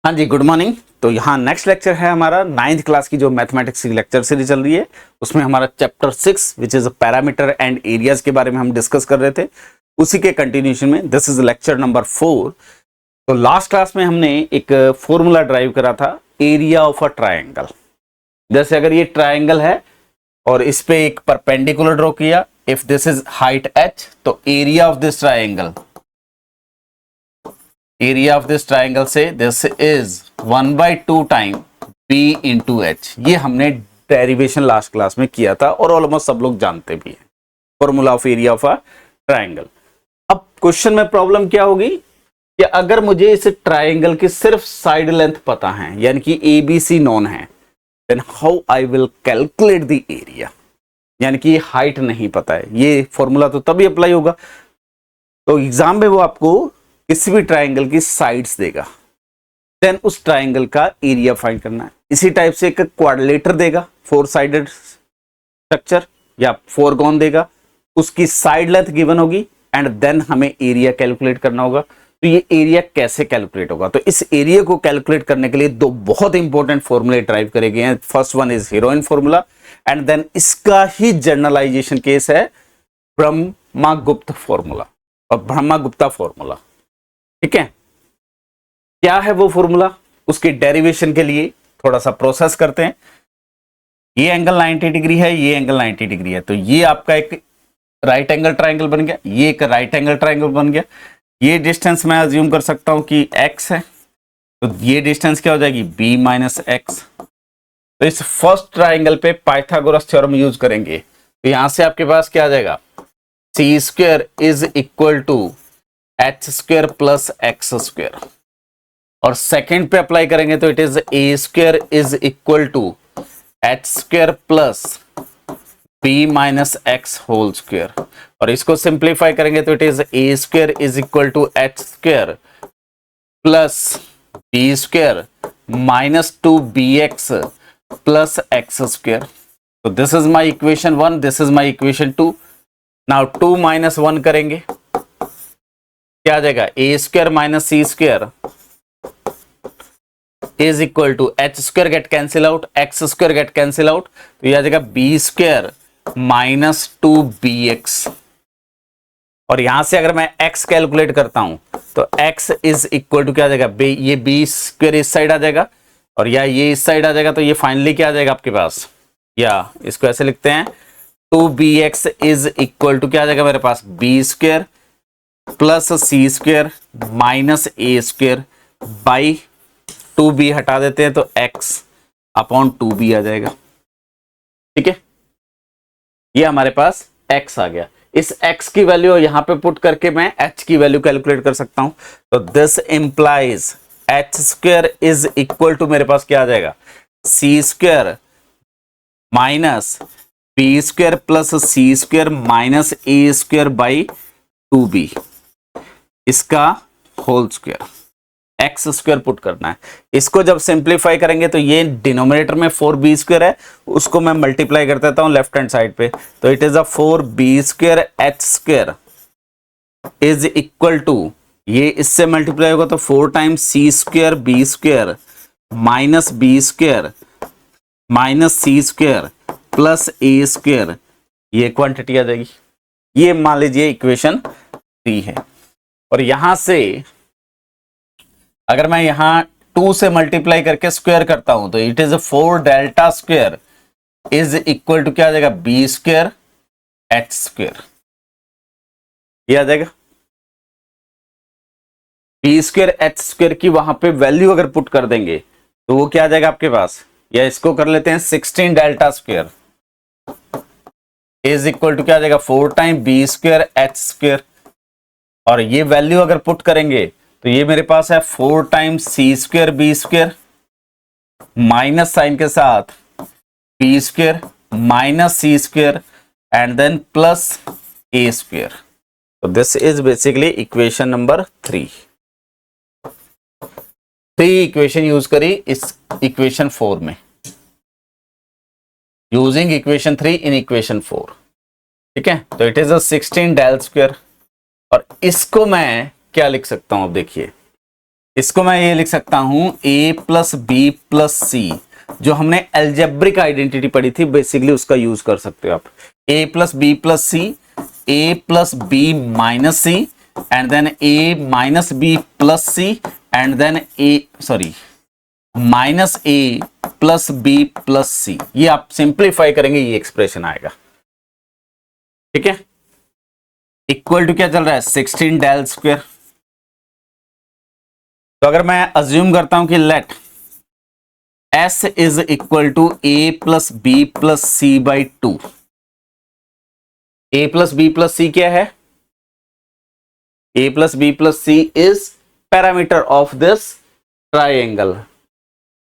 हाँ जी, good morning. तो यहाँ नेक्स्ट लेक्चर है हमारा 9th क्लास की जो मैथमेटिक्स की लेक्चर सीरीज चल रही है, उसमें हमारा chapter 6 which is parameter and areas के बारे में हम डिस्कस कर रहे थे। उसी के कंटिन्यूशन में दिस इज लेक्चर नंबर 4। तो लास्ट क्लास में हमने एक फॉर्मूला ड्राइव करा था, एरिया ऑफ अ ट्राइंगल। जैसे अगर ये ट्राइंगल है और इस पे एक परपेंडिकुलर ड्रॉ किया, if this is height h, तो area of this triangle, area of this triangle से this is 1/2 time b into H. ये हमने डेरिवेशन लास्ट क्लास में किया था और ऑलमोस्ट सब लोग जानते भी हैं formula of area of a triangle. अब क्वेश्चन में प्रॉब्लम क्या होगी कि अगर मुझे इस ट्राइंगल की सिर्फ साइड लेंथ पता है, यानी कि ABC नोन है, then how I will calculate the area. यानी कि हाइट नहीं पता है, ये फॉर्मूला तो तभी अप्लाई होगा। तो एग्जाम में वो आपको किसी भी ट्राइंगल की साइड्स देगा, देन उस ट्राइंगल का एरिया फाइंड करना है। इसी टाइप से एक क्वाड्रिलेटर देगा, 4 साइडेड स्ट्रक्चर या फोरगॉन देगा, उसकी साइड लेंथ गिवन होगी एंड देन हमें एरिया कैलकुलेट करना होगा। तो ये एरिया कैसे कैलकुलेट होगा? तो इस एरिया को कैलकुलेट करने के लिए दो बहुत इंपॉर्टेंट फॉर्मूले ड्राइव करे गए हैं। First one is Heron formula and then इसका ही जनरलाइजेशन केस है ब्रह्मा-गुप्त फॉर्मूला और ब्रह्मा-गुप्ता फॉर्मूला। ठीक है, क्या है वो फॉर्मूला? उसके डेरिवेशन के लिए थोड़ा सा प्रोसेस करते हैं। ये एंगल 90 डिग्री है, ये एंगल 90 डिग्री है, तो ये आपका एक राइट एंगल ट्राइंगल बन गया, ये एक राइट एंगल ट्राइंगल बन गया। ये डिस्टेंस मैं अज्यूम कर सकता हूं कि x है, तो ये डिस्टेंस क्या हो जाएगी b माइनस एक्स। तो इस फर्स्ट ट्राइंगल पे पाइथागोरस थ्योरम यूज करेंगे, तो यहां से आपके पास क्या आ जाएगा, C square is equal to H square plus X square. और सेकंड पे अप्लाई करेंगे तो it is A square is equal to H square plus B minus X whole square. और इसको सिंप्लीफाई करेंगे तो it is A square is equal to H square plus B square minus 2bx plus X square. तो this is my equation 1, this is my equation 2। Now 2 minus 1 करेंगे, क्या आ जाएगा, A square minus C square is equal to H square get cancel out, X square get cancel out, तो ये आ जाएगा B square minus 2bx। और यहां से अगर मैं x कैलकुलेट करता हूं तो x इज इक्वल टू क्या आ जाएगा, ये बी स्क्वायर इस साइड आ जाएगा और या ये इस साइड आ जाएगा, तो ये फाइनली क्या आ जाएगा आपके पास, या इसको ऐसे लिखते हैं 2bx इज इक्वल टू क्या आ जाएगा मेरे पास, B square plus C square minus A square by 2b हटा देते हैं तो x अपॉन 2b आ जाएगा। ठीक है, ये हमारे पास x आ गया। इस x की वैल्यू यहां पे पुट करके मैं h की वैल्यू कैलकुलेट कर सकता हूं। तो this implies H square is equal to मेरे पास क्या आ जाएगा, C square minus B square plus C square minus A square by 2b, इसका whole square, X square put करना है। इसको जब सिंप्लीफाई करेंगे तो ये डिनोमिनेटर में 4b स्क्वायर है, उसको मैं मल्टीप्लाई कर देता हूं लेफ्ट हैंड साइड पे, तो it is a 4b square H square is equal to, ये इससे मल्टीप्लाई होगा तो 4 times C square B square minus B square minus C square plus A square, ये क्वांटिटी आ जाएगी। ये मान लीजिए इक्वेशन 3 है। और यहां से अगर मैं यहां 2 से मल्टीप्लाई करके स्क्वायर करता हूं तो it is 4 delta square is equal to क्या आ जाएगा, बी स्क्वायर एच स्क्वायर, ये आ जाएगा। बी स्क्वायर एच स्क्वायर की वहां पे वैल्यू अगर पुट कर देंगे तो वो क्या आ जाएगा आपके पास, या इसको कर लेते हैं 16 delta square is equal to क्या आ जाएगा, 4 time B square H square. और ये वैल्यू अगर पुट करेंगे तो ये मेरे पास है 4 times C square B square minus sign के साथ B square minus C square and then plus A square. तो this is basically equation number 3। 3 equation use करी इस इक्वेशन 4 में, यूजिंग इक्वेशन 3 इन इक्वेशन 4। ठीक है, तो it is a 16 del square. और इसको मैं क्या लिख सकता हूं, अब देखिए इसको मैं ये लिख सकता हूं a प्लस बी प्लस सी, जो हमने एल्जेब्रिक आइडेंटिटी पढ़ी थी बेसिकली उसका यूज कर सकते हो आप। a plus B plus C, a plus B minus C, and then a minus B plus C, and then minus A plus B plus C. ये आप सिंप्लीफाई करेंगे, ये एक्सप्रेशन आएगा। ठीक है, इक्वल टू क्या चल रहा है, 16 डेल स्क्वायर। तो अगर मैं अज्यूम करता हूं कि let S is equal to A plus B plus C by 2। A plus B plus C क्या है, A plus B plus C is parameter of this triangle,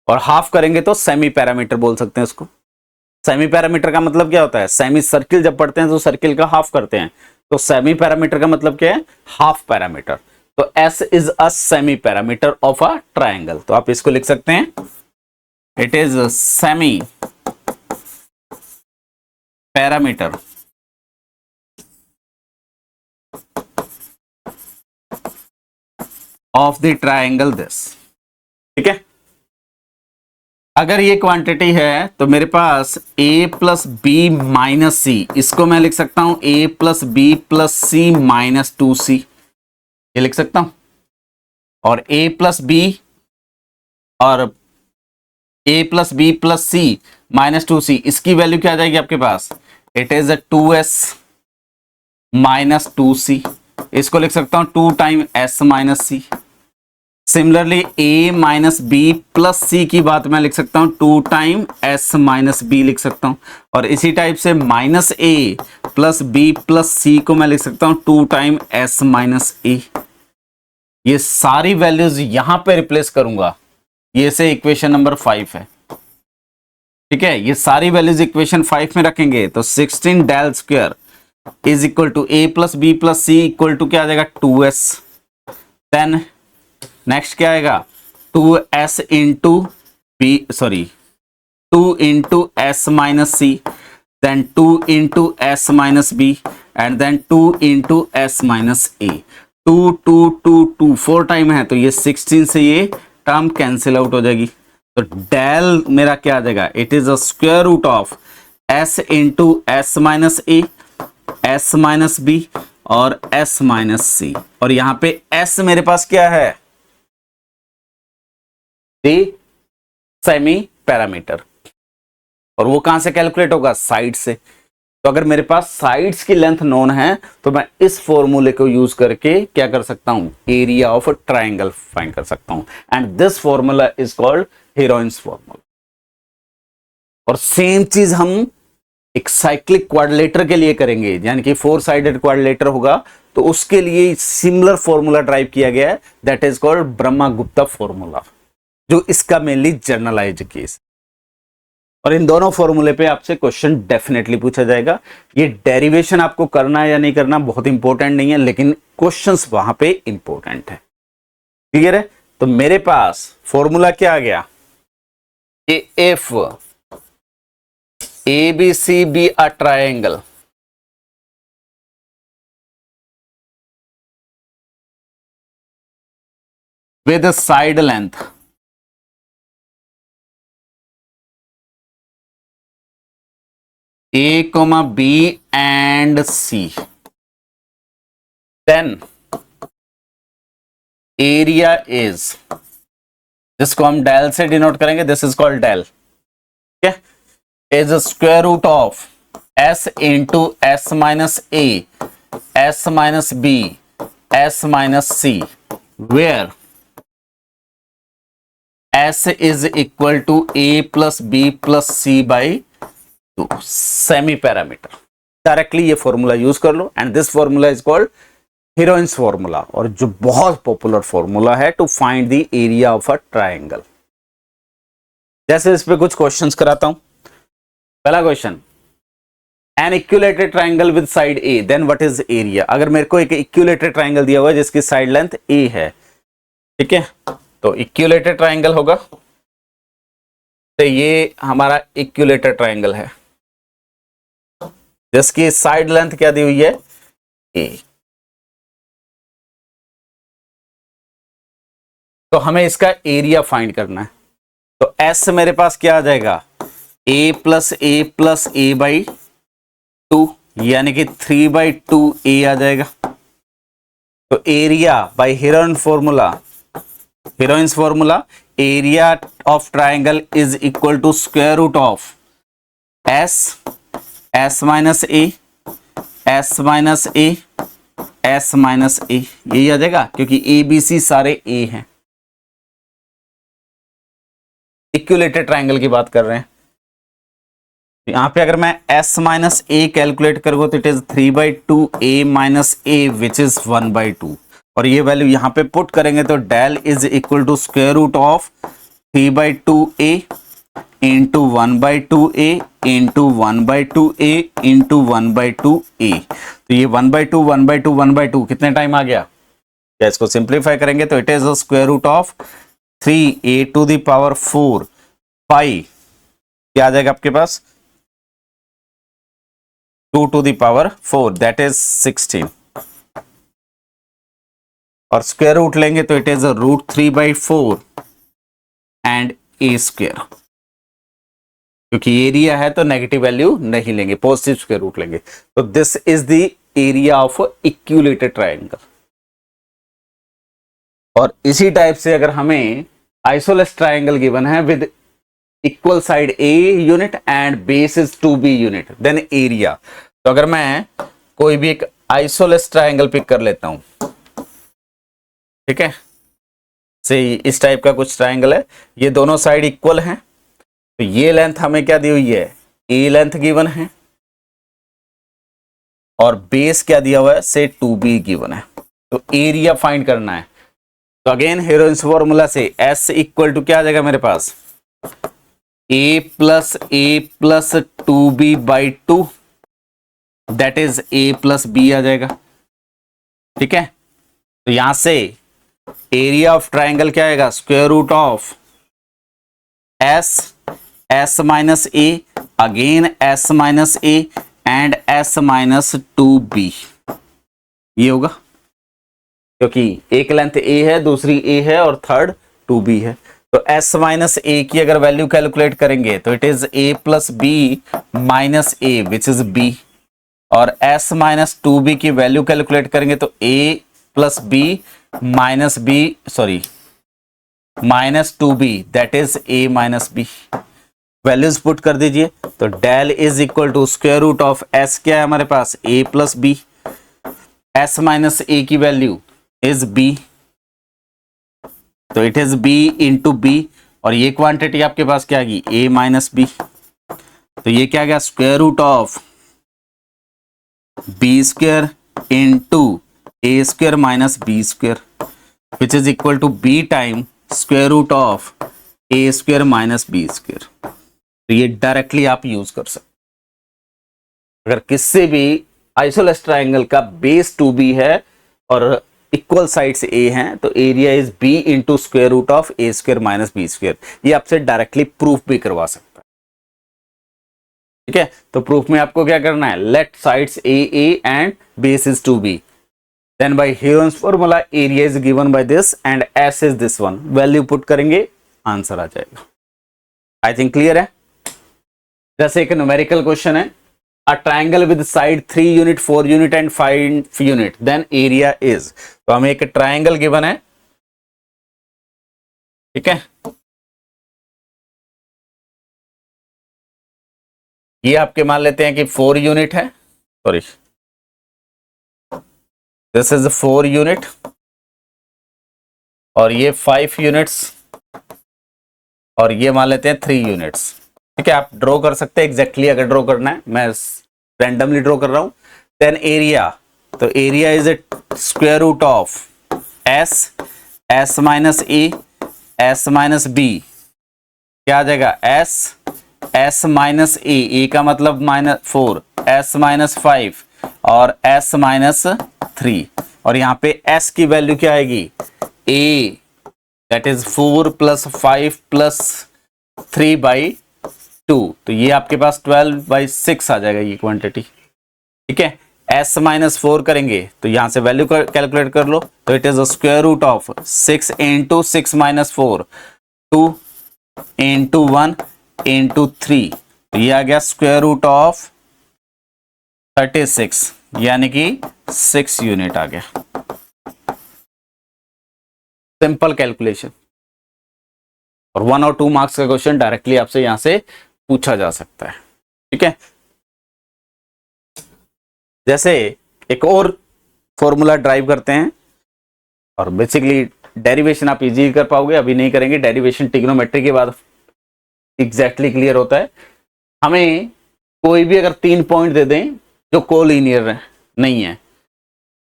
और हाफ करेंगे तो सेमी पैरामीटर बोल सकते हैं इसको। सेमी पैरामीटर का मतलब क्या होता है, सेमी सर्किल जब पढ़ते हैं तो सर्किल का हाफ करते हैं, तो सेमी पैरामीटर का मतलब क्या है, हाफ पैरामीटर। तो S is a semi parameter of a triangle. तो आप इसको लिख सकते हैं, it is semi parameter of the triangle this. ठीक है, अगर ये क्वांटिटी है तो मेरे पास a plus B minus C, इसको मैं लिख सकता हूं a plus B plus C minus 2c, ये लिख सकता हूं। और a प्लस बी और a plus B plus C minus 2c, इसकी वैल्यू क्या आ जाएगी आपके पास, it is 2s minus 2c। इसको लिख सकता हूं 2 time s minus C. Similarly a minus B plus C की बात मैं लिख सकता हूं 2 टाइम s माइनस बी लिख सकता हूं। और इसी टाइप से minus a plus B plus C को मैं लिख सकता हूं 2 टाइम s माइनस ए। ये सारी वैल्यूज यहां पे रिप्लेस करूंगा, ये से इक्वेशन नंबर 5 है। ठीक है, ये सारी वैल्यूज इक्वेशन 5 में रखेंगे तो 16 del square is equal to a plus B plus C equal to क्या आ जाएगा 2s। देन नेक्स्ट क्या आएगा 2s into B, sorry 2 into S minus C, then 2 into S minus B, and then 2 into S minus A. 2 2 2 2 4 time है तो ये 16 से ये टर्म कैंसिल आउट हो जाएगी। तो डेल मेरा क्या आ जाएगा, it is a square root of s into S minus A, S minus B और एस माइनस सी। और यहां पे s मेरे पास क्या है, सेमी पैरामीटर, और वो कहां से कैलकुलेट होगा, साइड से। तो अगर मेरे पास साइड्स की लेंथ नोन है तो मैं इस फॉर्मूले को यूज करके क्या कर सकता हूं, area of a triangle find कर सकता हूं। And this formula is called Heron's formula. और सेम चीज हम एक साइक्लिक क्वाड्रिलेटर के लिए करेंगे, यानी कि 4 साइडेड क्वाड्रिलेटर होगा तो उसके लिए सिमिलर फॉर्मूला ड्राइव किया गया है, that is called Brahma Gupta formula, जो इसका मेनली जनरलाइज्ड केस। और इन दोनों फॉर्मूले पे आपसे क्वेश्चन डेफिनेटली पूछा जाएगा। ये डेरिवेशन आपको करना है या नहीं करना बहुत इंपॉर्टेंट नहीं है, लेकिन क्वेश्चंस वहां पे इंपॉर्टेंट है। क्लियर है, तो मेरे पास फॉर्मूला क्या आ गया कि if A B C be a triangle with side length A, B and C, then area is, जिसको हम डेल से डिनोट करेंगे, दिस इज कॉल्ड डेल, ठीक है, is square root of S into S minus A, S minus B, S minus C, where S is equal to A plus B plus C by 2, semi parameter. Directly ये formula use कर लो, and this formula is called Heron's formula, और जो बहुत popular formula है to find the area of a triangle. जैसे इस पे कुछ क्वेश्चंस कराता हूं। पहला question, an equilateral triangle with side A, then what is area. अगर मेरे को एक इक्विलेटरल ट्राइंगल दिया हुआ है जिसकी साइड लेंथ ए है, ठीक है, तो इक्विलेटरल ट्राइंगल होगा, तो ये हमारा इक्विलेटरल ट्राइंगल है जिसकी साइड लेंथ क्या दी हुई है, ए। तो हमें इसका एरिया फाइंड करना है। तो S मेरे पास क्या आ जाएगा, a बाई 2, यानी कि 3/2 आ जाएगा। तो area by Heron's formula, area of triangle is equal to square root of S minus A, S minus A, S minus A, यही आ जाएगा क्योंकि ABC सारे A हैं। इक्विलेटरल ट्राइंगल की बात कर रहे हैं। यहां पे अगर मैं S माइनस ए कैलकुलेट करूंगा तो it is 3/2 minus A which is 1/2, और ये वैल्यू यहां पे पुट करेंगे तो del is equal to square root of 3/2 into 1/2 into 1/2 into 1/2। तो ये 1/2 कितने टाइम आ गया, क्या इसको सिंप्लीफाई करेंगे तो it is square root of 3a⁴ pi, क्या आ जाएगा आपके पास 2⁴ दैट इज 16, और स्क्वायर रूट लेंगे तो इट इज √3/4 एंड a², क्योंकि एरिया है तो नेगेटिव वैल्यू नहीं लेंगे, पॉजिटिव स्क्वायर रूट लेंगे। तो this is the area of equilateral triangle. और इसी टाइप से अगर हमें आइसोलेस ट्राइंगल गिवन है with equal side A unit and base is 2B unit, then area. तो अगर मैं कोई भी एक आइसोलेस ट्राइंगल पिक कर लेता हूं, ठीक है, से इस टाइप का कुछ ट्राइंगल है, ये दोनों साइड इक्वल हैं, तो ये लेंथ हमें क्या दी हुई है, A लेंथ गिवन है, और बेस क्या दिया हुआ है, से 2B गिवन है। तो एरिया फाइंड करना है। तो अगेन हीरोइंस फॉर्मूला से S इक्वल टू क्या आ जाएगा मेरे पास, A plus 2B/2 that is A plus B आ जाएगा, ठीक है। तो यहां से एरिया ऑफ ट्राइंगल क्या आएगा, square root of S minus A, again S minus A and S minus 2B, ये होगा, क्योंकि एक लेंथ A है, दूसरी A है और थर्ड 2B है। तो S माइनस ए की अगर वैल्यू कैलकुलेट करेंगे तो it is A plus B minus A which is B, और S माइनस 2B की वैल्यू कैलकुलेट करेंगे तो A plus B minus B, sorry minus 2B that is A minus B। Values put कर दीजिए तो del is equal to square root of S, क्या है हमारे पास A plus B, S minus A की वैल्यू इज B, तो it is B into B, और ये क्वांटिटी आपके पास क्या आ गई A माइनस B, तो ये क्या गया square root of B² into A² minus B² which is equal to B time square root of A² minus B²। तो ये डायरेक्टली आप यूज कर सकते। अगर किसी भी आइसोलेस ट्राइंगल का बेस 2B है और इक्वल साइड्स A हैं तो area is B into square root of A² minus B²। ये आपसे डायरेक्टली प्रूफ भी करवा सकता है, ठीक है। तो प्रूफ में आपको क्या करना है, let sides A and base is 2B, then by Heron's formula area is given by this and S is this one, value put करेंगे आंसर आ जाएगा। आई थिंक क्लियर है। जैसे एक न्यूमेरिकल क्वेश्चन है, a triangle with side 3 unit 4 unit and 5 unit then area is, तो हमें एक ट्राइंगल गिवन है, ठीक है, ये आपके मान लेते हैं कि 4 यूनिट है, सॉरी दिस इज 4 यूनिट, और ये 5 यूनिट्स, और ये मान लेते हैं 3 यूनिट्स, ठीक है। आप ड्रॉ कर सकते हैं एग्जैक्टली, अगर ड्रॉ करना है, मैं रैंडमली ड्रॉ कर रहा हूं। देन एरिया, तो area is A square root of S minus A, S minus B, क्या आ जाएगा S माइनस ए का मतलब -4, S माइनस 5 और S माइनस 3, और यहाँ पे S की वैल्यू क्या आएगी A that is 4 plus 5 plus 3/2, तो ये आपके पास 12/6 आ जाएगा ये क्वांटिटी, ठीक है। s माइनस 4 करेंगे तो यहां से वैल्यू कैलकुलेट कर लो, तो it is square root of 6 into 6 minus 4, 2 into 1 into 3, तो ये आ गया स्क्वायर रूट ऑफ 36, यानी कि 6 यूनिट आ गया। सिंपल कैलकुलेशन, और 1 और 2 मार्क्स का क्वेश्चन डायरेक्टली आपसे यहां से पूछा जा सकता है। ठीक है, जैसे एक और फॉर्मूला ड्राइव करते हैं, और बेसिकली डेरिवेशन आप इजी कर पाओगे, अभी नहीं करेंगे, डेरिवेशन ट्रिग्नोमेट्री के बाद एग्जैक्टली क्लियर होता है। हमें कोई भी अगर 3 पॉइंट दे दें जो कोलिनियर नहीं है,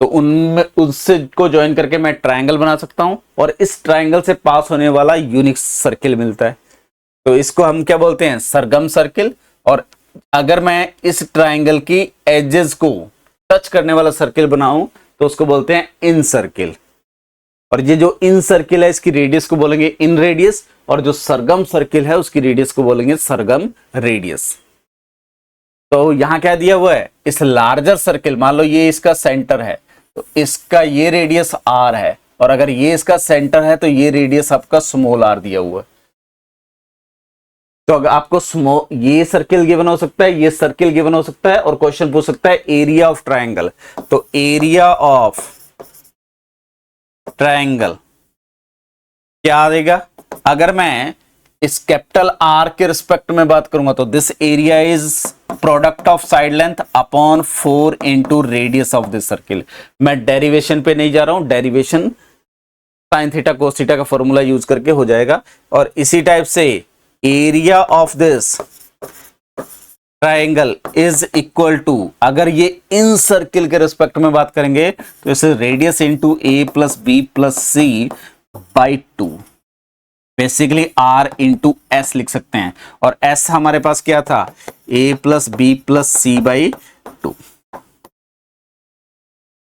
तो उनमें उससे को ज्वाइन करके मैं ट्रायंगल बना सकता हूं, और इस ट्रायंगल से पास होने वाला यूनिक सर्किल मिलता है, तो इसको हम क्या बोलते हैं, सरगम सर्किल। और अगर मैं इस ट्रायंगल की एजेस को टच करने वाला सर्किल बनाऊं तो उसको बोलते हैं इन सर्किल, और ये जो इन सर्किल है इसकी रेडियस को बोलेंगे इन रेडियस, और जो सरगम सर्किल है उसकी रेडियस को बोलेंगे सरगम रेडियस। तो यहां क्या दिया हुआ है, इस लार्जर सर्किल, मान लो ये इसका सेंटर है, तो इसका ये रेडियस r है, और अगर ये इसका सेंटर है तो ये रेडियस आपका स्मॉल r दिया हुआ है। तो अगर आपको ये सर्किल गिवन हो सकता है, ये सर्किल गिवन हो सकता है, और क्वेश्चन पूछ सकता है एरिया ऑफ ट्रायंगल, तो एरिया ऑफ ट्रायंगल क्या देगा। अगर मैं इस कैपिटल R के रिस्पेक्ट में बात करूंगा तो this area is product of side length upon 4 into radius of this circle. मैं डेरिवेशन पे नहीं जा रहा हूं, derivation sine theta cos theta का फॉर्मूला यूज करके हो जाएगा। और इसी टाइप से area of this triangle is equal to, अगर ये इन सर्किल के रिस्पेक्ट में बात करेंगे तो इसे radius into A plus B plus C by 2, basically r into S लिख सकते हैं, और s हमारे पास क्या था, a plus B plus C by 2।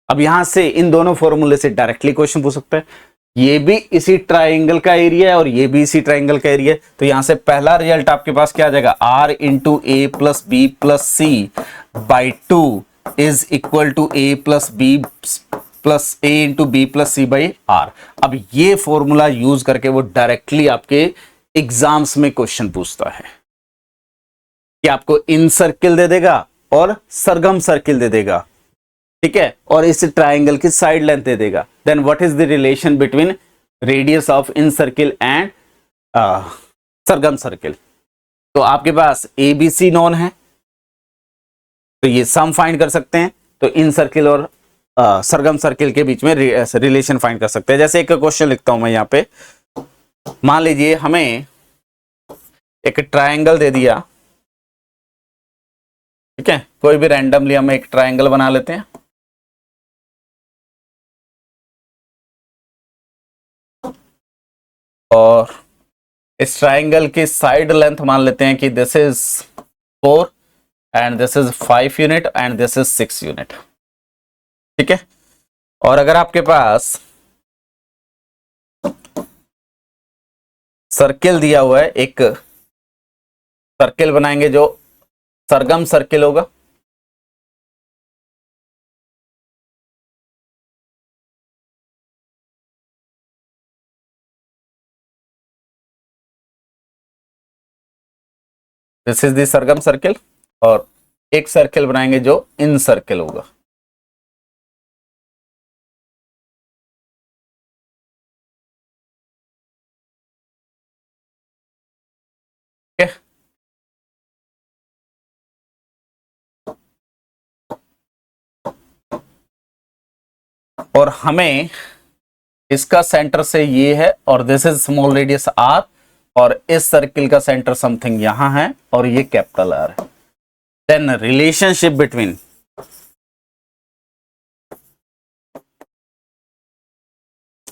अब यहां से इन दोनों फॉर्मूले से डायरेक्टली क्वेश्चन पूछ सकता है, ये भी इसी ट्राइंगल का एरिया है और ये भी इसी ट्राइंगल का एरिया है, तो यहां से पहला रिजल्ट आपके पास क्या आ जाएगा, r into A plus B plus C by 2 is equal to A plus B plus A into B plus C by R. अब ये फॉर्मूला यूज करके वो डायरेक्टली आपके एग्जाम्स में क्वेश्चन पूछता है कि आपको इन सर्किल दे देगा और सरगम सर्किल दे देगा, ठीक है, और इस ट्राइंगल की साइड लेंथ दे देगा। Then what is the relation between radius of incircle and circumcircle. तो आपके पास ए बी सी नोन है, तो ये सम फाइंड कर सकते हैं, तो इन सर्किल और सरगम सर्किल के बीच में रिलेशन फाइंड कर सकते हैं। जैसे एक क्वेश्चन लिखता हूं मैं यहां पे, मान लीजिए हमें एक ट्रायंगल दे दिया, ठीक है, कोई भी रैंडमली हम एक ट्रायंगल बना लेते हैं, और इस ट्रायंगल की साइड लेंथ मान लेते हैं कि this is 4 and this is 5 unit and this is 6 unit, ठीक है। और अगर आपके पास सर्किल दिया हुआ है, एक सर्किल बनाएंगे जो सरगम सर्किल होगा, this is the Sargam circle, और एक सर्किल बनाएंगे जो इन सर्किल होगा, ठीक है। और हमें इसका सेंटर से ये है, और this is small radius R, और इस सर्किल का सेंटर समथिंग यहां है, और ये कैपिटल आर है। Then relationship between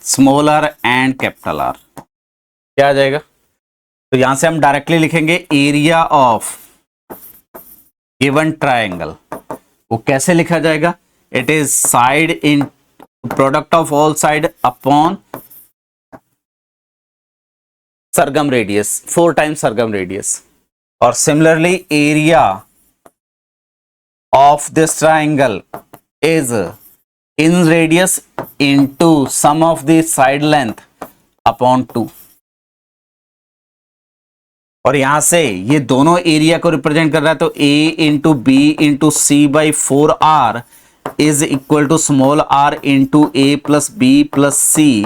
small R and capital R क्या आ जाएगा, तो यहां से हम डायरेक्टली लिखेंगे एरिया ऑफ गिवन ट्रायंगल। वो कैसे लिखा जाएगा, it is side in product of all side upon circum radius, 4 times circum radius. और similarly area of this triangle is in radius into sum of the side length upon 2। और यहां से ये दोनों एरिया को रिप्रेजेंट कर रहा है, तो a into B into C by 4r is equal to small r into A plus B plus C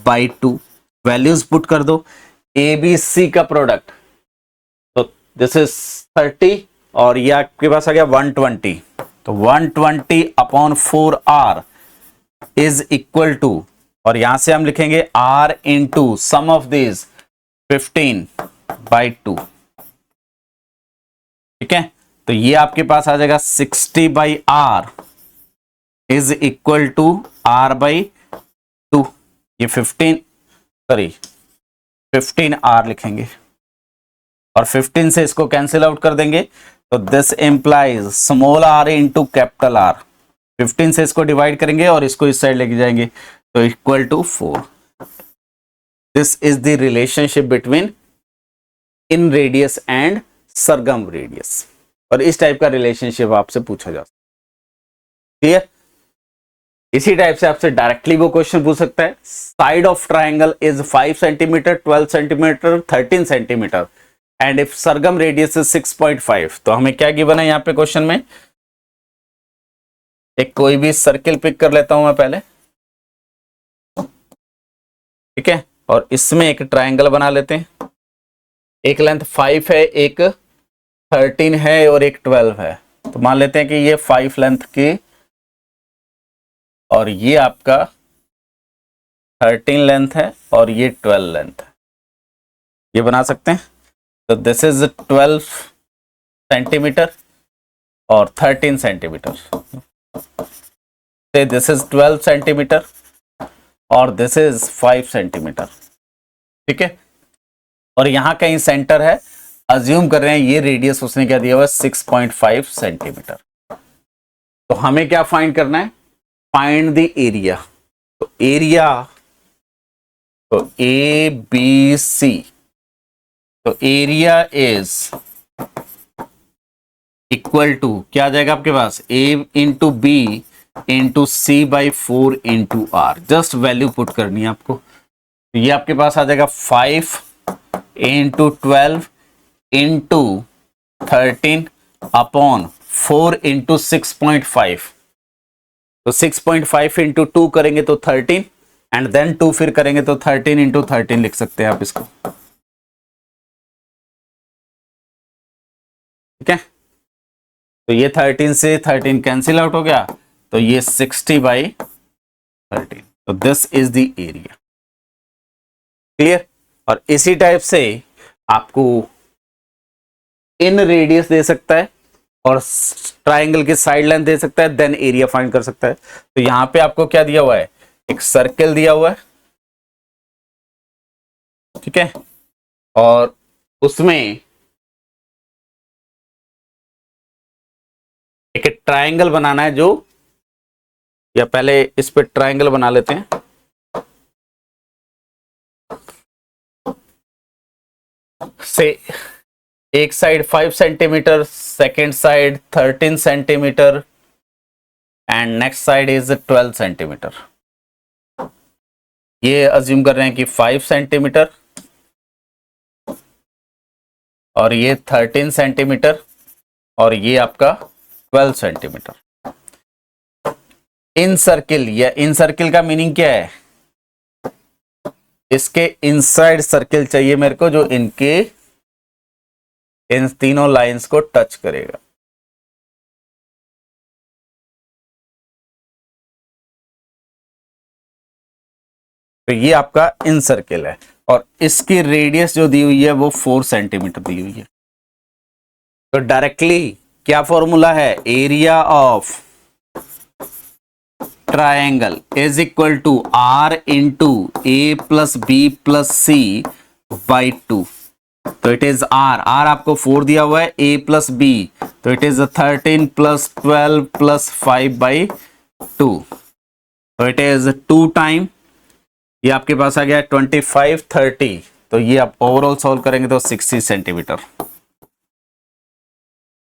by 2। Values put कर दो, ए बी सी का प्रोडक्ट, तो दिस इज 30 और ये आपके पास आ गया 120, तो 120 upon 4r is equal to, और यहां से हम लिखेंगे r into sum of this 15 by 2। ठीक है, तो ये आपके पास आ जाएगा 60 by r is equal to r by 2। ये 15r लिखेंगे और 15 से इसको कैंसिल आउट कर देंगे, तो this implies small r into capital R। 15 से इसको डिवाइड करेंगे और इसको इस साइड लेके जाएंगे, तो equal to 4। This is the relationship between inradius and Sargam radius, और इस टाइप का रिलेशनशिप आपसे पूछा जा सकता है। क्लियर? इसी टाइप से आपसे डायरेक्टली वो क्वेश्चन पूछ सकता है, side of triangle is 5 centimetre, 12 centimetre, 13 centimetre and if Sargam radius is 6.5। तो हमें क्या गिवन है यहाँ पे क्वेश्चन में, एक कोई भी सर्किल पिक कर लेता हूं मैं पहले, ठीक है, और इसमें एक ट्राइंगल बना लेते हैं। एक लेंथ 5 है, एक 13 है और एक 12 है। तो मान लेते हैं कि ये 5 लेंथ की और ये आपका 13 लेंथ है और ये 12 लेंथ है, ये बना सकते हैं। तो दिस इज 12 सेंटीमीटर और 13 सेंटीमीटर, दिस इज 12 सेंटीमीटर और दिस इज 5 सेंटीमीटर। ठीक है, और यहां कहीं सेंटर है, अज्यूम कर रहे हैं ये रेडियस उसने क्या दिया हुआ है 6.5 सेंटीमीटर। तो हमें क्या फाइंड करना है, फाइंड द एरिया। तो एरिया, तो ए बी सी, तो एरिया इज इक्वल टू क्या आ जाएगा आपके पास, A into B into C by 4 into R. Just value put करनी है आपको, तो ये आपके पास आ जाएगा 5 इंटू 12 इंटू 13 अपॉन 4 इंटू 6.5। तो 6.5 इंटू 2 करेंगे तो 13 एंड देन 2 फिर करेंगे तो 13 इंटू 13 लिख सकते हैं आप इसको। ठीक है, तो ये 13 से 13 कैंसिल आउट हो गया, तो ये 60 बाई 13। तो this is the area. Clear? और इसी टाइप से आपको इन रेडियस दे सकता है और ट्राइंगल की साइड लेंथ दे सकता है, देन एरिया फाइंड कर सकता है। तो यहां पे आपको क्या दिया हुआ है, एक सर्कल दिया हुआ है, ठीक है, और उसमें एक ट्राइंगल बनाना है, जो या पहले इस पे ट्राइंगल बना लेते हैं। से एक side 5 centimetre, second side 13 centimetre and next side is 12 centimetre. ये अज्यूम कर रहे हैं कि 5 सेंटीमीटर और ये 13 सेंटीमीटर और ये आपका 12 सेंटीमीटर। इन सर्किल, या इन सर्किल का मीनिंग क्या है, इसके इनसाइड सर्किल चाहिए मेरे को, जो इनके इन तीनों लाइंस को टच करेगा। तो ये आपका इन सर्किल है और इसकी रेडियस जो दी हुई है वो 4 सेंटीमीटर दी हुई है। तो डायरेक्टली क्या फॉर्मूला है, area of triangle is equal to R into A plus B plus C by 2। तो इट इज आर, आर आपको 4 दिया हुआ है, ए प्लस बी, तो it is 13 plus 12 plus 5 by 2। तो इट इज 2 टाइम, ये आपके पास आ गया 25 30। तो ये आप ओवरऑल सॉल्व करेंगे तो 60 centimetre.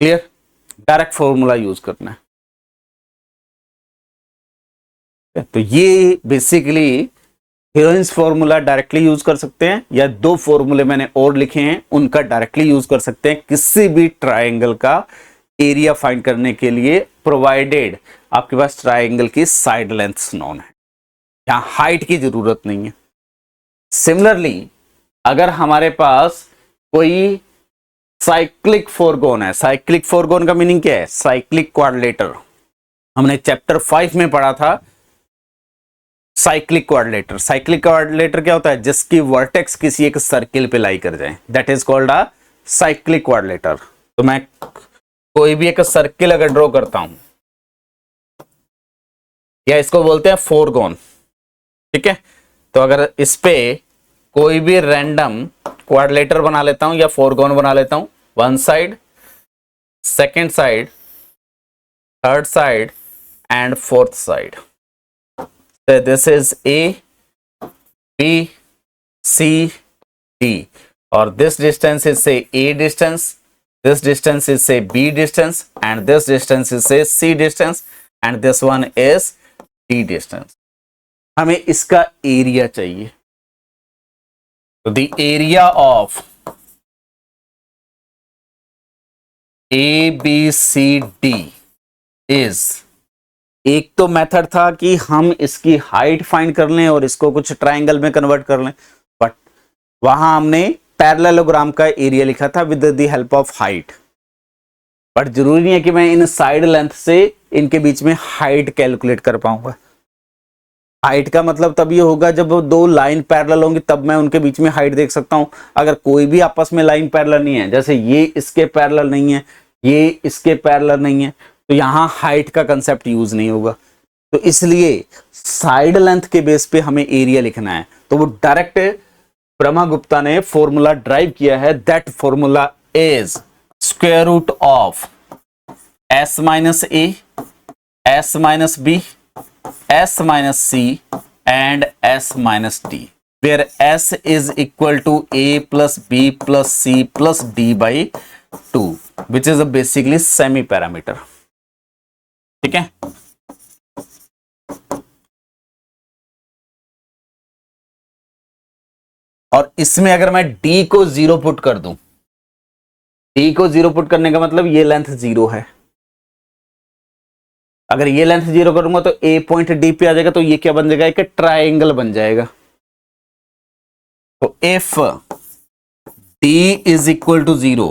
Clear? Direct formula use करना है। तो ये basically heroines formula directly use कर सकते हैं, या दो फॉर्मूले मैंने और लिखे हैं उनका डायरेक्टली यूज कर सकते हैं किसी भी ट्राइंगल का एरिया फाइंड करने के लिए, प्रोवाइडेड आपके पास ट्राइंगल की साइड लेंथ्स नोन है, यहां हाइट की जरूरत नहीं है। सिमिलरली अगर हमारे पास कोई साइक्लिक फोरगोन है, साइक्लिक फोरगोन का मीनिंग क्या है? साइक्लिक क्वाड्रिलेटर, हमने चैप्टर 5 में पढ़ा था साइक्लिक क्वाड्रिलेटर। साइक्लिक क्वाड्रिलेटर क्या होता है? जिसकी वर्टेक्स किसी एक सर्किल पे लाई कर जाए, that is called a cyclic quadrilateral. तो मैं कोई भी एक सर्किल अगर ड्रॉ करता हूं, या इसको बोलते हैं फोरगोन, ठीक है, तो अगर इस पे कोई भी रैंडम क्वाड्रिलेटर बना लेता हूं या फोरगोन बना लेता हूं, one side, second side, third side and fourth side, so this is A, B, C, D, or this distance is say A distance, this distance is say B distance, and this distance is say C distance, and this one is D distance. हमें इसका area चाहिए। तो the area of A, B, C, D is, एक तो method था कि हम इसकी हाइट फाइंड कर लें और इसको कुछ ट्रायंगल में कन्वर्ट कर लें, बट वहां हमने पैरेललोग्राम का एरिया लिखा था with the help of height. But जरूरी नहीं है कि मैं इन साइड लेंथ से इनके बीच में हाइट कैलकुलेट कर पाऊंगा। हाइट का मतलब तब ये होगा जब दो लाइन पैरेलल होंगी, तब मैं उनके बीच में हाइट देख सकता हूं। अगर कोई भी आपस में लाइन पैरेलल नहीं है, जैसे ये इसके पैरेलल नहीं है, ये इसके पैरेलल नहीं है, तो यहां हाइट का कंसेप्ट यूज नहीं होगा। तो इसलिए साइड लेंथ के बेस पे हमें एरिया लिखना है। तो वो डायरेक्ट ब्रह्मगुप्ता ने फॉर्मूला ड्राइव किया है, that formula is square root of s minus A, s minus B, s minus C and s minus D, where s is equal to a plus b plus c plus d by 2, which is basically semi parameter. ठीक है, और इसमें अगर मैं d को 0 put कर दूं, d को 0 पुट करने का मतलब ये लेंथ 0 है। अगर ये लेंथ 0 करूंगा तो a पॉइंट d पे आ जाएगा, तो ये क्या बन जाएगा? एक ट्रायंगल बन जाएगा। तो if d is equal to 0,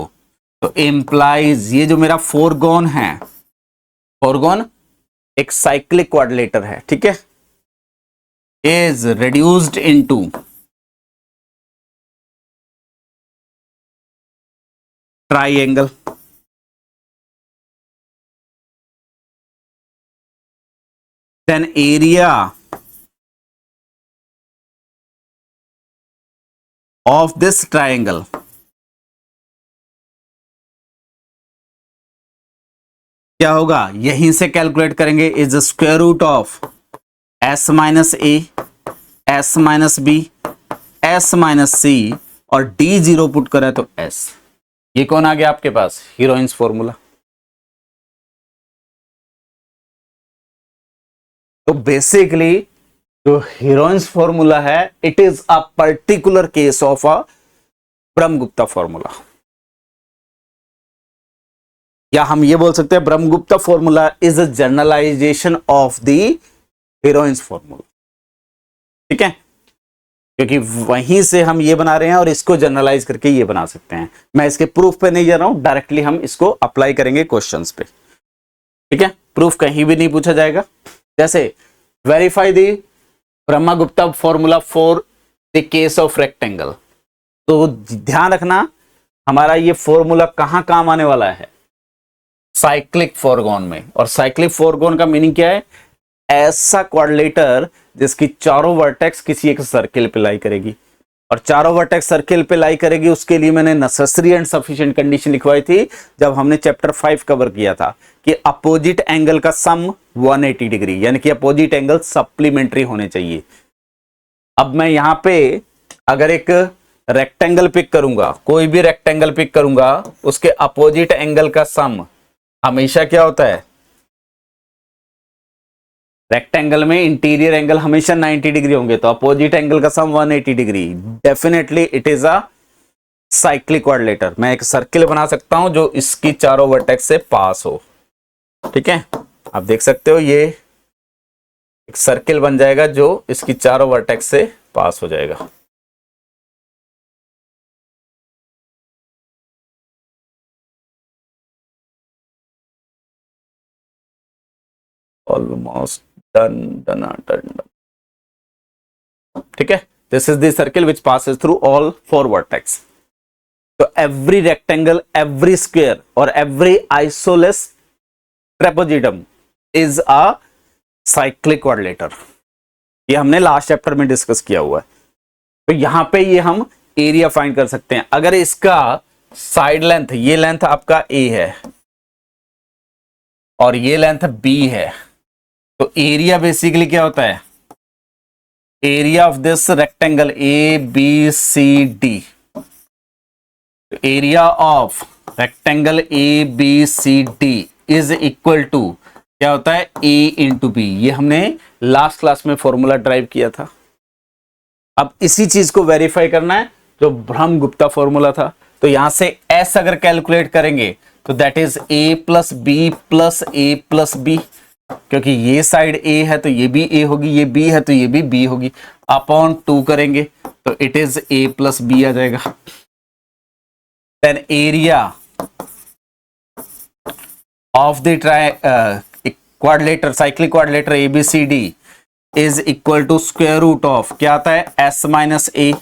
तो इंप्लाइज ये जो मेरा फोरगोन है, फोरगोन एक साइक्लिक क्वाड्रिलेटर है, ठीक है, is reduced into triangle. Then area of this triangle क्या होगा? यहीं से कैलकुलेट करेंगे, is square root of s minus A, s minus B, s minus C, और d 0 पुट करें तो s। ये कौन आ गया आपके पास? Heron's formula. तो बेसिकली जो हीरोइंस फॉर्मूला है, it is a particular case of a Brahmagupta formula, या हम ये बोल सकते हैं Brahmagupta formula is a generalisation of the Heron's formula. ठीक है, क्योंकि वहीं से हम ये बना रहे हैं और इसको जनरलाइज करके ये बना सकते हैं। मैं इसके प्रूफ पे नहीं जा रहा हूं, डायरेक्टली हम इसको अप्लाई करेंगे क्वेश्चंस पे। ठीक है, प्रूफ कहीं भी नहीं पूछा जाएगा। जैसे verify the Brahmagupta formula for the case of rectangle, तो ध्यान रखना हमारा ये फॉर्मूला कहां काम आने वाला है? साइक्लिक फोरगोन में। और साइक्लिक फोरगोन का मीनिंग क्या है? ऐसा क्वाड्रिलेटर जिसकी चारों वर्टेक्स किसी एक सर्किल पे लाई करेगी, और चारों वर्टेक्स सर्किल पे लाई करेगी। उसके लिए मैंने नेसेसरी एंड सफिशिएंट कंडीशन लिखवाई थी जब हमने चैप्टर 5 कवर किया था, कि अपोजिट एंगल का सम 180 डिग्री, यानी कि अपोजिट एंगल सप्लीमेंट्री होने चाहिए। अब मैं यहां पे अगर एक रेक्टेंगल पिक करूंगा, कोई भी रेक्टेंगल पिक करूंगा, उसके अपोजिट एंगल का सम हमेशा क्या होता है? रेक्टेंगल में इंटीरियर एंगल हमेशा 90 डिग्री होंगे, तो अपोजिट एंगल का सम 180 degree. Definitely it is a cyclic quadrilateral. मैं एक सर्किल बना सकता हूं जो इसकी चारों वर्टेक्स से पास हो। ठीक है, आप देख सकते हो ये एक सर्किल बन जाएगा जो इसकी चारों वर्टेक्स से पास हो जाएगा। Almost done done done. ठीक है, this is the circle which passes through all four vertex. तो एवरी रेक्टेंगल, एवरी स्क्वायर और every isosceles trapezium is a cyclic quadrilateral. ये हमने लास्ट चैप्टर में डिस्कस किया हुआ है। तो यहां पे ये हम एरिया फाइंड कर सकते हैं। अगर इसका साइड लेंथ, ये लेंथ आपका ए है और ये लेंथ बी है, तो एरिया बेसिकली क्या होता है? Area of this rectangle A B C D, area of rectangle A B C D is equal to क्या होता है? A into B. ये हमने लास्ट क्लास में फॉर्मूला ड्राइव किया था। अब इसी चीज को वेरीफाई करना है जो ब्रह्म गुप्ता फॉर्मूला था। तो यहां से एस अगर कैलकुलेट करेंगे तो that is A plus B plus A plus B, क्योंकि ये साइड ए है तो ये भी ए होगी, ये बी है तो ये भी बी होगी, अपॉन 2 करेंगे तो it is A plus B आ जाएगा। Then area of the quadrilateral, cyclic quadrilateral ABCD is equal to square root of क्या आता है? S minus A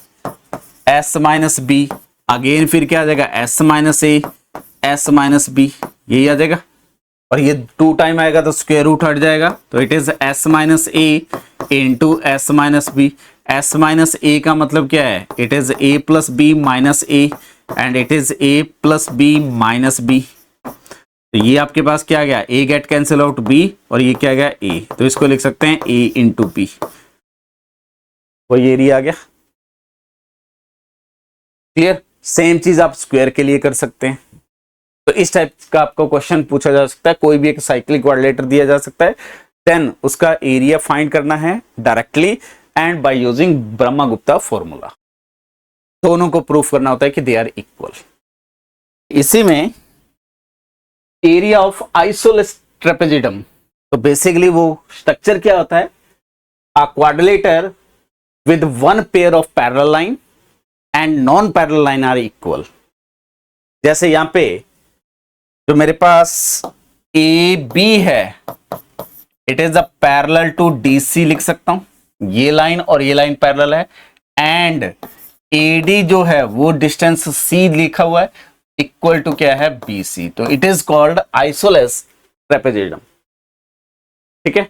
S minus B, again फिर क्या आ जाएगा? S minus A S minus B, यही आ जाएगा। और ये 2 टाइम आएगा तो स्क्वायर रूट हट जाएगा, तो it is S minus A into S minus B. S minus A का मतलब क्या है? It is A plus B minus A and it is A plus B minus B. तो ये आपके पास क्या आ गया? A get cancel out B, और ये क्या आ गया? ए। तो इसको लिख सकते हैं ए इंटू बी, वही एरिया आ गया। क्लियर? सेम चीज आप स्क्वायर के लिए कर सकते हैं। तो इस टाइप का आपको क्वेश्चन पूछा जा सकता है, कोई भी एक साइक्लिक क्वाड्रिलेटर दिया जा सकता है, देन उसका एरिया फाइंड करना है directly and by using Brahma Gupta formula. दोनों को प्रूफ करना होता है कि दे आर इक्वल। इसी में एरिया ऑफ आइसोलेस ट्रेपेजियम, तो बेसिकली वो स्ट्रक्चर क्या होता है? A quadrilateral with one pair of parallel line and non parallel line are equal. जैसे यहां पे जो मेरे पास ए बी है, it is a parallel to D C लिख सकता हूं, ये लाइन और ये लाइन पैरेलल है, एंड एडी जो है वो डिस्टेंस सी लिखा हुआ है, इक्वल टू क्या है? B C. तो it is called isosceles trapezium. ठीक है,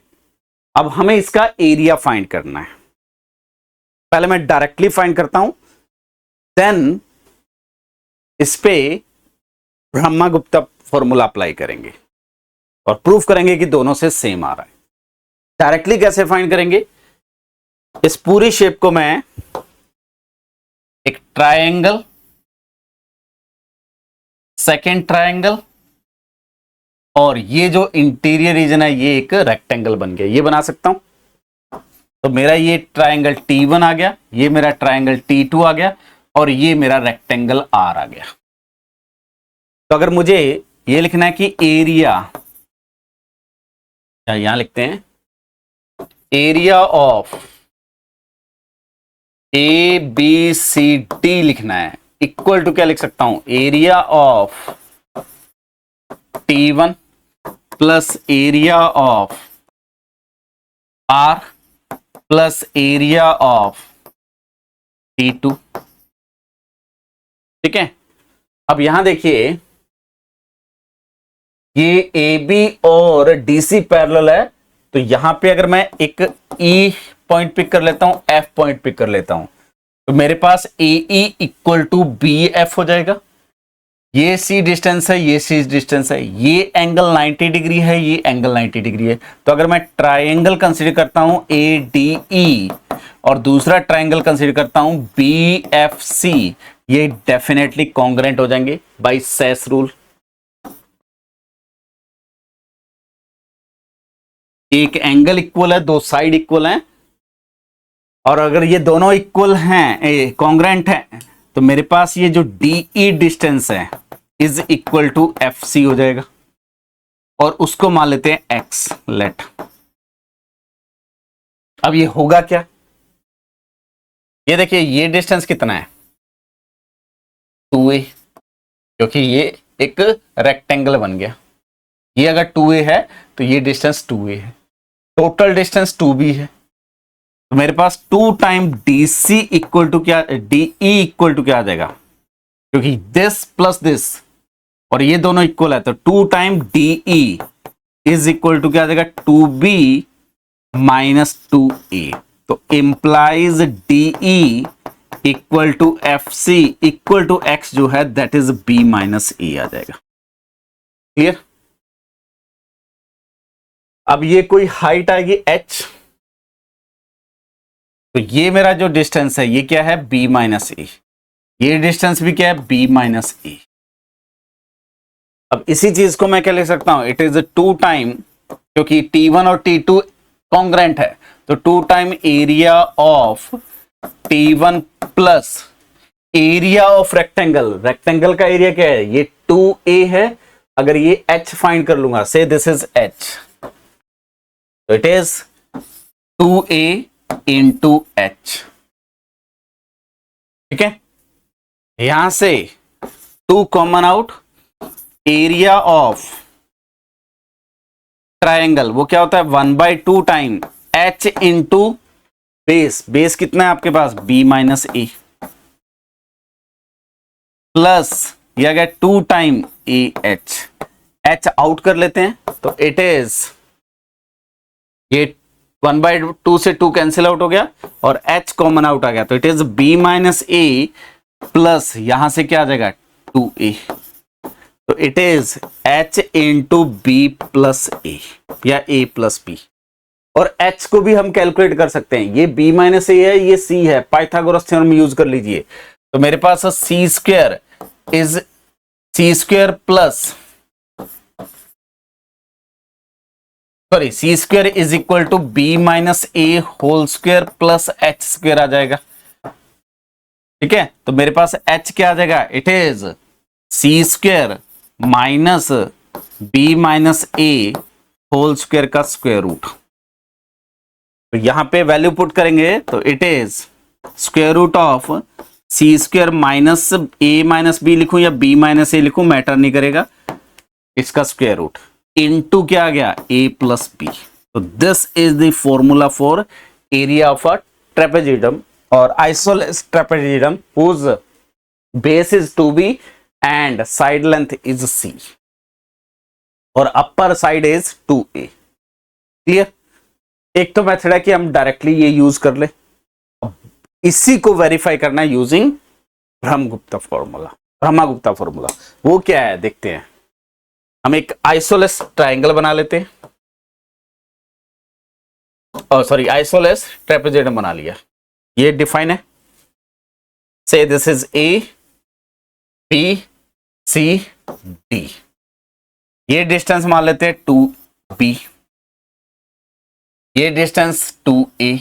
अब हमें इसका एरिया फाइंड करना है। पहले मैं डायरेक्टली फाइंड करता हूं, देन इस पे ब्रह्मा गुप्ता फॉर्मूला अप्लाई करेंगे और प्रूफ करेंगे कि दोनों से सेम आ रहा है। डायरेक्टली कैसे फाइंड करेंगे? इस पूरी शेप को मैं एक ट्रायंगल, सेकेंड ट्रायंगल, और ये जो इंटीरियर रीजन है ये एक रेक्टेंगल बन गया, ये बना सकता हूं। तो मेरा ये ट्रायंगल T1 आ गया, ये मेरा ट्रायंगल T2 आ गया, और ये मेरा रेक्टेंगल R आ गया। तो अगर मुझे ये लिखना है कि एरिया, यहां लिखते हैं area of A B C D लिखना है, इक्वल टू क्या लिख सकता हूं? Area of T1 plus area of R plus area of T2। ठीक है, अब यहां देखिए ये ए बी और डी सी पैरेलल है, तो यहां पे अगर मैं एक ई पॉइंट पिक कर लेता हूं, एफ पॉइंट पिक कर लेता हूं, तो मेरे पास A E equal to B F हो जाएगा। ये सी डिस्टेंस है, ये सी डिस्टेंस है, ये एंगल 90 डिग्री है, ये एंगल 90 डिग्री है। तो अगर मैं ट्राइंगल कंसीडर करता हूं ए डी ई और दूसरा ट्राइंगल कंसीडर करता हूं बी एफ सी, ये डेफिनेटली कॉन्ग्रुएंट हो जाएंगे बाय सेस रूल। एक एंगल इक्वल है, दो साइड इक्वल हैं, और अगर ये दोनों इक्वल हैं, कॉन्ग्रेंट हैं, तो मेरे पास ये जो DE डिस्टेंस है इज इक्वल टू FC हो जाएगा, और उसको मान लेते हैं X लेट। अब ये होगा क्या, ये देखिए ये डिस्टेंस कितना है 2a, क्योंकि ये एक रेक्टेंगल बन गया। ये अगर 2a है तो ये डिस्टेंस 2a है, टोटल डिस्टेंस 2b है, तो मेरे पास 2 टाइम DC इक्वल टू क्या, DE इक्वल टू क्या आ जाएगा, क्योंकि दिस प्लस दिस और ये दोनों इक्वल है, तो 2 time DE is equal to क्या आ जाएगा 2b माइनस 2a। तो implies DE equal to FC equal to X जो है that is B minus A आ जाएगा। क्लियर। अब ये कोई हाइट आएगी H, तो ये मेरा जो डिस्टेंस है ये क्या है B माइनस A, ये डिस्टेंस भी क्या है B माइनस A। अब इसी चीज को मैं क्या लिख सकता हूं, इट इज 2 टाइम, क्योंकि T1 और T2 कॉन्ग्रेंट है, तो 2 time area of T1 plus area of rectangle. Rectangle का एरिया क्या है, ये 2a है, अगर ये H फाइंड कर लूंगा, से दिस इज H, तो it is 2a into H। ठीक है, यहां से 2 common out, area of triangle वो क्या होता है 1/2 time H into base, base कितना है आपके पास B माइनस A, प्लस ये आ गया 2 टाइम AH, H आउट कर लेते हैं तो इट इज, ये 1/2 से 2 कैंसिल आउट हो गया और H कॉमन आउट आ गया, तो it is B minus A plus यहां से क्या आ जाएगा 2A, तो it is H into B plus A या A प्लस B। और H को भी हम कैलकुलेट कर सकते हैं, ये B माइनस A है, ये C है, पाइथागोरस थ्योरम यूज कर लीजिए, तो मेरे पास C square is C square plus, sorry C square is equal to B minus A whole square plus H square आ जाएगा। ठीक है, तो मेरे पास H क्या आ जाएगा, it is C square minus B minus A whole square का स्क्वायर रूट। तो यहां पे वैल्यू पुट करेंगे तो it is square root of C square minus A minus B लिखूं या B माइनस A लिखूं, मैटर नहीं करेगा, इसका स्क्वायर रूट इनटू क्या आ गया A प्लस B। तो this is the formula for area of a trapezium और isosceles trapezium whose base is 2B and side length is C और upper side is 2A। Clear. एक तो method है कि हम डायरेक्टली ये यूज कर ले, इसी को वेरीफाई करना है यूजिंग ब्रह्मगुप्ता फॉर्मूला। वो क्या है देखते हैं। हम एक आइसोलेस ट्रायंगल बना लेते हैं, और सॉरी आइसोलेस ट्रेपेजियम बना लिया, ये डिफाइन है, से this is A B C D, ये डिस्टेंस मान लेते हैं 2B, ये डिस्टेंस 2A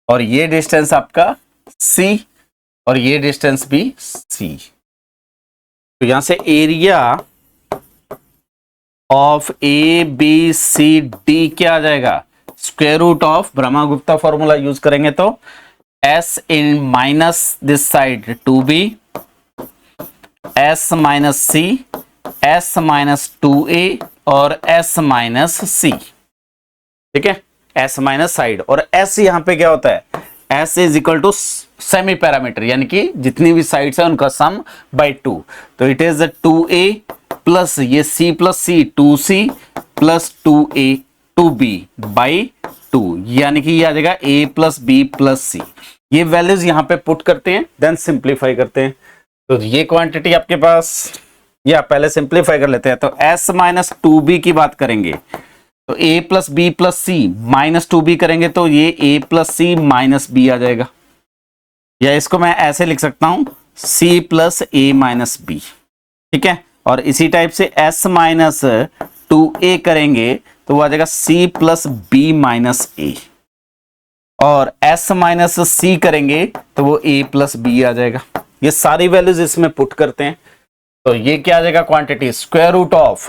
और ये डिस्टेंस आपका C और ये डिस्टेंस भी C। तो यहां से एरिया ऑफ ABCD क्या आ जाएगा, square root of Brahmagupta formula use करेंगे तो S इन minus this side 2B, S minus C, S minus 2A और S माइनस C। ठीक है, S माइनस साइड, और S यहां पे क्या होता है, S is equal to semi parameter, यानी कि जितनी भी साइड्स है उनका सम बाय 2, तो इट इज 2A प्लस ये C plus C 2C plus 2A 2B by 2, यानी कि ये आ जाएगा A plus B plus C। ये वैल्यूज यहां पे पुट करते हैं, देन सिंप्लीफाई करते हैं, तो ये क्वांटिटी आपके पास, या पहले सिंप्लीफाई कर लेते हैं, तो S माइनस 2B की बात करेंगे तो A plus B plus C minus 2B करेंगे तो ये A plus C minus B आ जाएगा, या इसको मैं ऐसे लिख सकता हूं C plus A minus B। ठीक है, और इसी टाइप से S माइनस 2A करेंगे तो वो आ जाएगा c प्लस बी माइनस ए, और s माइनस सी करेंगे तो वो a प्लस बी आ जाएगा। ये सारी वैल्यूज इसमें पुट करते हैं तो ये क्या आ जाएगा, quantity square root of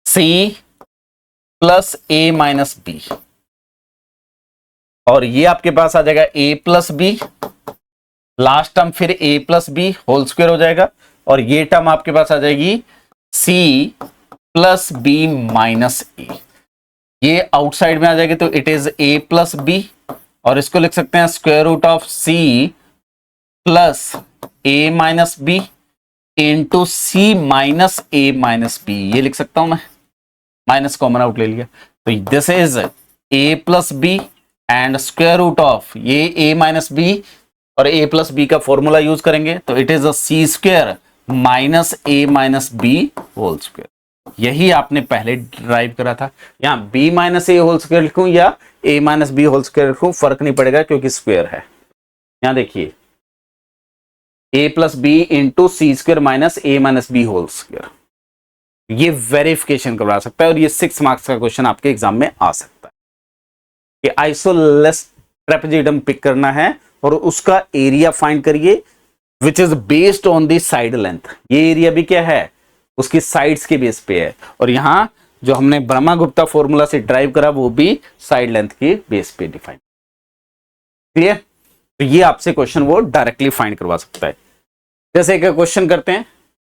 c plus a minus B, और ये आपके पास आ जाएगा a plus B, last term फिर a plus B whole square हो जाएगा, और ये टर्म आपके पास आ जाएगी c plus B minus A, ये आउटसाइड में आ जाएगी तो it is a plus B, और इसको लिख सकते हैं square root of c plus a minus B into C minus A minus B, ये लिख सकता हूं मैं, माइनस कॉमन आउट ले लिया, तो this is a plus B and square root of ये a माइनस बी और a प्लस बी का फॉर्मूला यूज करेंगे तो it is a C square minus a minus B whole square. यही आपने पहले ड्राइव करा था, यहाँ b minus A whole square लिखूं या a minus B whole square लिखूं फर्क नहीं पड़ेगा क्योंकि स्क्वायर है। यहाँ देखिए a plus B into C square minus a minus B whole square, ये वेरिफिकेशन करवा सकता है और ये 6 मार्क्स का क्वेश्चन आपके एग्जाम में आ सकता है कि आइसोलेस ट्रेपेजियम पिक करना है और उसका एरिया फाइंड करिए which is based on the side length. ये एरिया भी क्या है, उसकी साइड्स के बेस पे है, और यहां जो हमने ब्रह्मा गुप्ता फॉर्मूला से ड्राइव करा वो भी साइड लेंथ के बेस पे डिफाइन। क्लियर? तो ये आपसे क्वेश्चन वो डायरेक्टली फाइंड करवा सकता है। जैसे एक क्वेश्चन करते हैं,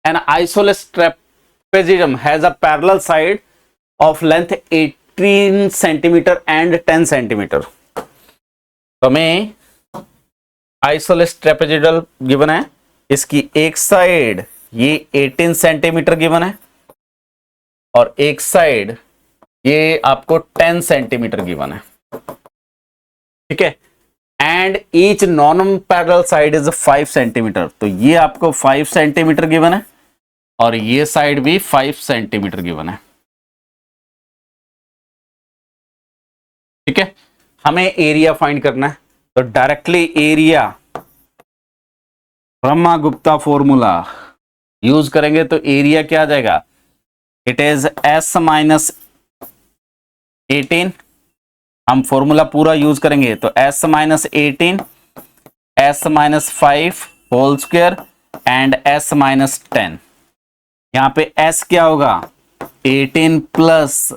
an isosceles trapezium has a parallel side of length 18 centimetre and 10 centimetre. तो हमें आइसोलेस ट्रेपेजियम गिवन है, इसकी एक साइड ये 18 सेंटीमीटर गिवन है और एक साइड ये आपको 10 सेंटीमीटर गिवन है, ठीक है, and each non parallel side is 5 centimetre. तो ये आपको 5 सेंटीमीटर गिवन है और ये साइड भी 5 सेंटीमीटर गिवन है, ठीक है। हमें एरिया फाइंड करना है तो directly area Brahma Gupta formula use करेंगे तो एरिया क्या आ जाएगा, इट इज s माइनस 18, हम फॉर्मूला पूरा यूज करेंगे तो s minus 18 s minus 5 whole square and s minus 10। यहां पे s क्या होगा, 18 प्लस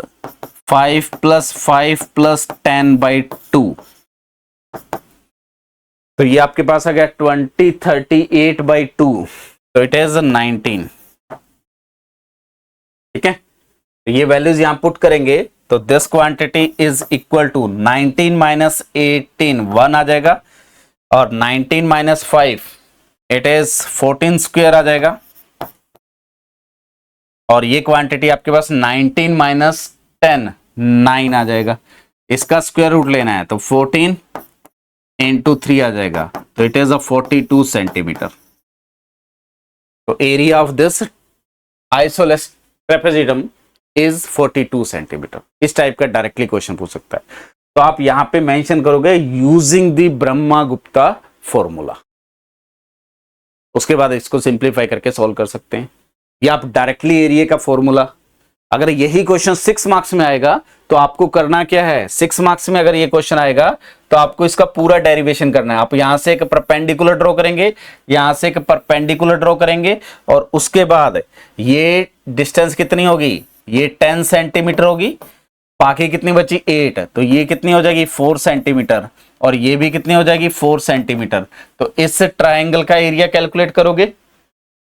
5 प्लस 5 प्लस 10 बाई 2, तो ये आपके पास आ गया 20 38 बाई 2, तो इट इज 19, ठीक है। तो ये वैल्यूज यहां पुट करेंगे तो this quantity is equal to 19 minus 18 1 आ जाएगा, और 19 माइनस 5 इट इज 14 स्क्वायर आ जाएगा, और ये क्वांटिटी आपके पास 19 माइनस 10 9 आ जाएगा। इसका स्क्वायर रूट लेना है तो 14 इंटू 3 आ जाएगा, तो इट इज अ 42 सेंटीमीटर। तो area of this isosceles trapezium is 42 centimetre. इस टाइप का डायरेक्टली क्वेश्चन पूछ सकता है, तो आप यहां पे मेंशन करोगे using the Brahma Gupta formula, उसके बाद इसको सिंप्लीफाई करके सॉल्व कर सकते हैं, या आप डायरेक्टली एरिया का फॉर्मूला। अगर यही क्वेश्चन 6 मार्क्स में आएगा तो आपको करना क्या है, 6 मार्क्स में अगर ये क्वेश्चन आएगा तो आपको इसका पूरा डेरिवेशन करना है। आप यहां से एक परपेंडिकुलर ड्रॉ करेंगे, यहां से एक परपेंडिकुलर ड्रॉ करेंगे, और उसके बाद ये डिस्टेंस कितनी होगी, ये 10 सेंटीमीटर होगी, बाकी कितनी बची 8, तो ये कितनी हो जाएगी 4 सेंटीमीटर, और ये भी कितनी हो जाएगी 4 सेंटीमीटर। तो इस ट्राइंगल का एरिया कैलकुलेट करोगे,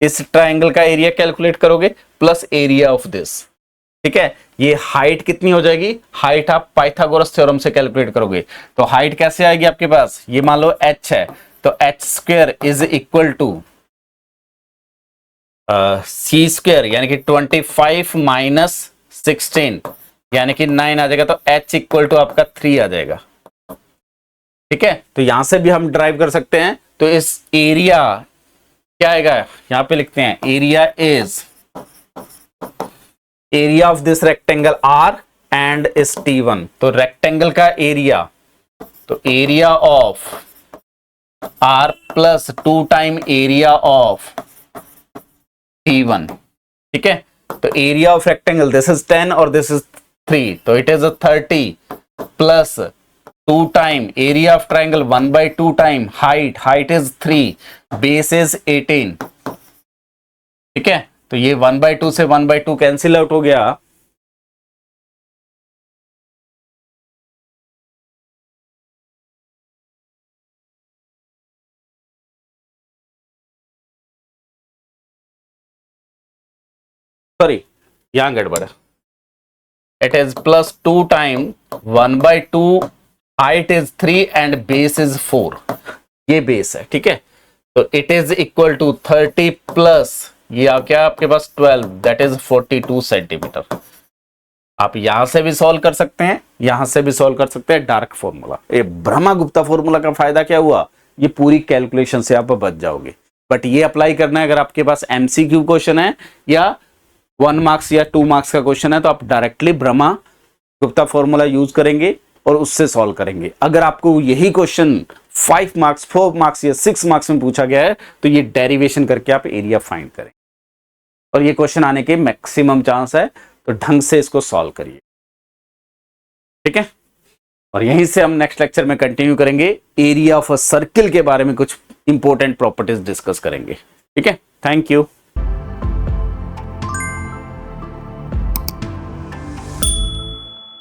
इस ट्राइंगल का एरिया कैलकुलेट करोगे प्लस एरिया ऑफ दिस, ठीक है। ये हाइट कितनी हो जाएगी, हाइट आप पाइथागोरस थ्योरम से कैलकुलेट करोगे, तो हाइट कैसे आएगी आपके पास, ये मान लो h है, तो h square is equal to C square यानी कि 25 माइनस 16 यानी कि 9 आ जाएगा, तो h इक्वल टू आपका 3 आ जाएगा, ठीक है। तो यहां से भी हम ड्राइव कर सकते हैं, तो इस एरिया क्या आएगा, यहां पे लिखते हैं area is area of this rectangle R and इस T1। तो रेक्टेंगल का एरिया, तो area of R plus 2 time area of T1, ठीक है। तो area of rectangle this is 10 और दिस इज 3, तो it is 30 plus 2 time area of triangle 1/2 time height is 3, base is 18। ठीक है, तो ये 1/2 से 1/2 कैंसिल आउट हो गया। सॉरी, यहां गड़बड़ है। It is plus 2 time 1/2, height is 3 and base is 4, ये बेस है। ठीक है, तो it is equal to 30 plus ये आ क्या आपके पास 12, दैट इज 42 सेंटीमीटर। आप यहां से भी सॉल्व कर सकते हैं, यहां से भी सॉल्व कर सकते हैं डायरेक्ट फॉर्मूला। ये ब्रह्मा गुप्ता फॉर्मूला का फायदा क्या हुआ, ये पूरी कैलकुलेशन से आप बच जाओगे। बट ये अप्लाई करना है अगर आपके पास एमसीक्यू क्वेश्चन है या 1 मार्क्स या 2 मार्क्स का क्वेश्चन है, तो आप directly Brahma Gupta formula use करेंगे और उससे सॉल्व करेंगे। अगर आपको यही क्वेश्चन 5 मार्क्स 4 मार्क्स या 6 मार्क्स में पूछा गया है, तो ये डेरिवेशन करके आप एरिया फाइंड करें, और ये क्वेश्चन आने के मैक्सिमम चांस है, तो ढंग से इसको सॉल्व करिए। ठीक है, और यहीं से हम नेक्स्ट लेक्चर में कंटिन्यू करेंगे, एरिया ऑफ अ सर्किल के बारे में कुछ इंपॉर्टेंट प्रॉपर्टीज डिस्कस करेंगे। ठीक है, थैंक यू।